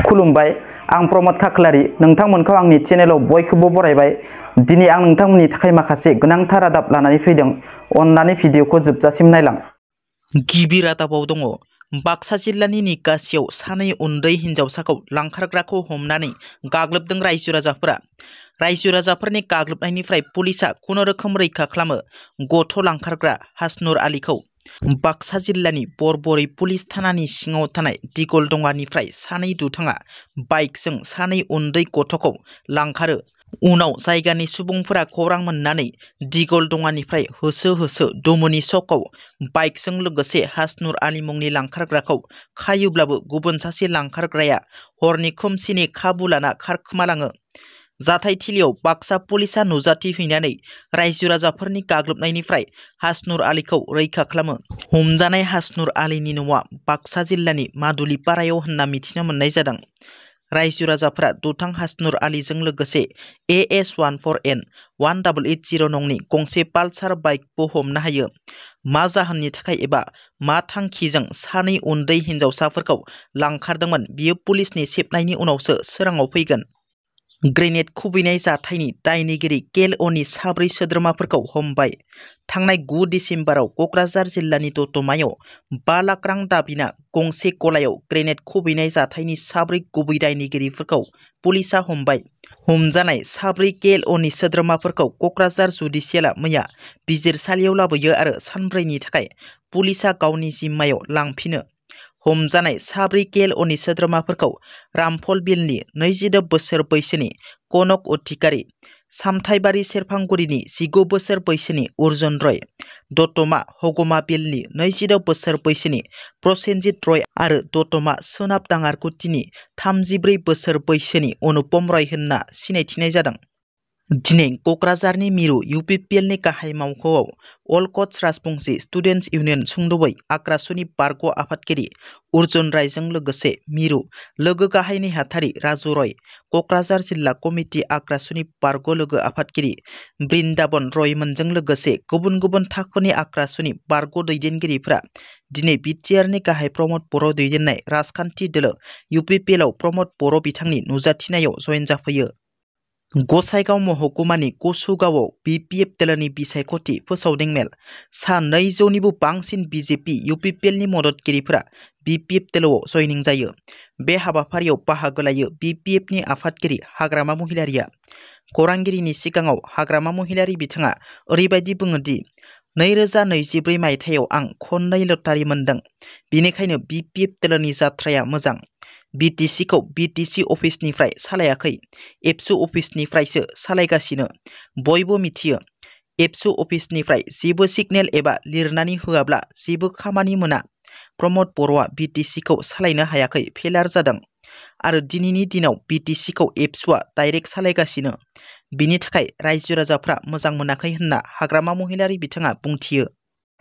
खुलुमबाय आं प्रमोद खाख्लारि नोंथांमोनखौ आंनि चेनेलाव बयखौबो बरायबाय। दिनै आं नोंथांमोननि थाखाय माखासे गोनांथार रादाब लानानै फैदों। अन्नानै भिडिअखौ जोबजासिम नायलां। गिबि रादाबाव दङ बाक्सा जिल्लानि निकासियाव सानै उन्दै हिनजावसाखौ लांखारग्राखौ हमनानै गाग्लोबदों रायजो राजाफोरा। रायजो राजाफोरनि गाग्लोबनायनिफ्राय पुलिसा खुनुरोखोम रैखा खालामो गथ' लांखारग्रा हासनुर आलीखौ। बाक्सा जिल्लानि बरबरी पुलिस थानानि सिङाव थानाय दिगलदंगानिफ्राय सानै दुथाङा बाइकजों सानै उन्दै गथ'खौ लांखारो। उनाव जायगानि सुबुंफोरा खौरां मोननानै दिगलदंगानिफ्राय होसो होसो दुमुनि सकआव बाइकजों लोगोसे हासनुर आली मुंनि लांखारग्राखौ खायोब्लाबो गुबुन सासे लांखारग्राया हरनि खोमसिनि खाबु लाना खारखोमालाङो। जाथायथिलियाव बाक्सा पुलिसा नुजाथिफैनानै रायजो राजाफोरनि गाग्लोबनायनिफ्राय हासनुर आलीखौ रैखा खालामो। हमजानाय हासनुर आलीनि न'आ बाक्सा जिल्लानि मादुलिपारायाव होनना मिथिनो मोननाय जादों। रायजो राजाफोरा दुथां हासनुर आलीजों लोगोसे AS14N1880 नंनि गंसे पालसार बाइकबो हमनो हायो। मा जाहोननि थाखाय एबा मा थांखिजों सानै उन्दै हिनजावसाफोरखौ लांखारदोंमोन बियो पुलिसनि सेबनायनि उनावसो सोराङाव फैगोन। ग्रेनेड खुबैनाय जाथायनि दायनिगिरि KLOनि साब्रै सोद्रोमाफोरखौ हमबाय। थांनाय 9 डिसेम्बराव क'क्राझार जिल्लानि दतमायाव 5 लाख रां दाबिना गंसे गलायाव ग्रेनेड खुबैनाय जाथायनि साब्रै गुबै दायनिगिरिफोरखौ पुलिसा हमबाय। हमजानाय साब्रै KLOनि सोद्रोमाफोरखौ क'क्राझार जुडिसियेलआ मैया बिजिरसालियाव लाबोयो आरो सानब्रैनि थाखाय पुलिसा गावनि जिम्मायाव लांफिनो। हमजानाय साब्रै KLOनि सोद्रोमाफोरखौ रामफलबिलनि 22 बोसोर बैसोनि कनक अधिकारी, सामथाइबारि सेरफांगुरिनि 19 बोसोर बैसोनि अर्जुन रय, दतमा हगमाबिलनि 22 बोसोर बैसोनि प्रसेनजित रय आरो दतमा सोनाब दाङारकुटिनि 34 बोसोर बैसोनि अनुपम रय होनना सिनायथिनाय जादों। दिनै क'क्राझारनि मिरु UPPLनि गाहाय मावख'आव अल कच राजबंशी स्टुडेन्टस इउनियन सुंद'बै आक्रासुनि बारग' आफादगिरि अर्जुन रायजों लोगोसे मिरु लोगो गाहाय नेहाथारि राजु रय, क'क्राझार जिल्ला कमिटि आक्रासुनि बारग' लोगो आफादगिरि बृन्दाबन रयमोनजों लोगोसे गुबुन गुबुन थाखोनि आक्रासुनि बारग' दैदेनगिरिफोरा दिनै बिटिआरनि गाहाय प्रमद बर' दैदेननाय राजखान्थि दोलो UPPLआव प्रमद बर' बिथांनि नुजाथिनायाव जयेन जाफैयो। गसाइगाव महकुमानि कसुगावआव BPF दोलोनि बिसायख'थि फोसावदिं मेल। सा 200निबो बांसिन BJP UPPLनि मददगिरिफोरा BPF दोलोआव जयनिं जायो। बे हाबाफारियाव बाहागो लायो BPFनि आफादगिरि हाग्रामा महिलारिया। खौरांगिरिनि सिगाङाव हाग्रामा महिलारि बिथाङा ओरैबायदि बुङो दि 2024 मायथाइयाव आं खननै लटारि मोनदों, बेनिखायनो BPF दोलोनि जाथ्राया मोजां। BTCखौ BTC अफिसनिफ्राय सालायाखै, एबसु अफिसनिफ्रायसो सालायगासिनो। बयबो मिथियो एबसु अफिसनिफ्राय जेबो सिगनेल एबा लिरनानै होआब्ला जेबो खामानि मोना। प्रमद बर'आ BTCखौ सालायनो हायाखै, फेलार जादों आरो दिनैनि दिनाव BTCखौ एबसुआ डाइरेक्ट सालायगासिनो। बिनि थाखाय रायजो राजाफ्रा मोजां मोनाखै होनना हाग्रामा महिलारि बिथाङा बुंथियो।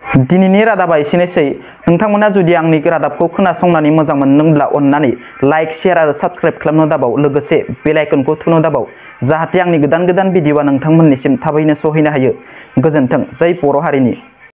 दिनैनि रादाबा एसेनोसै। नोंथांमोना जुदि आंनि रादाबखौ खोनासंनानै मोजां मोनदोंब्ला अन्नानै लाइक, शेयार आरो साबस्क्राइब खालामनो दाबाव, लोगोसे बेल आइकनखौ थुनो दाबाव, जाहाथे आंनि गोदान भिडिअआ नोंथांमोननिसिम थाबैनो सहैनो हायो। गोजोन्थों। जै बर' हारिनि।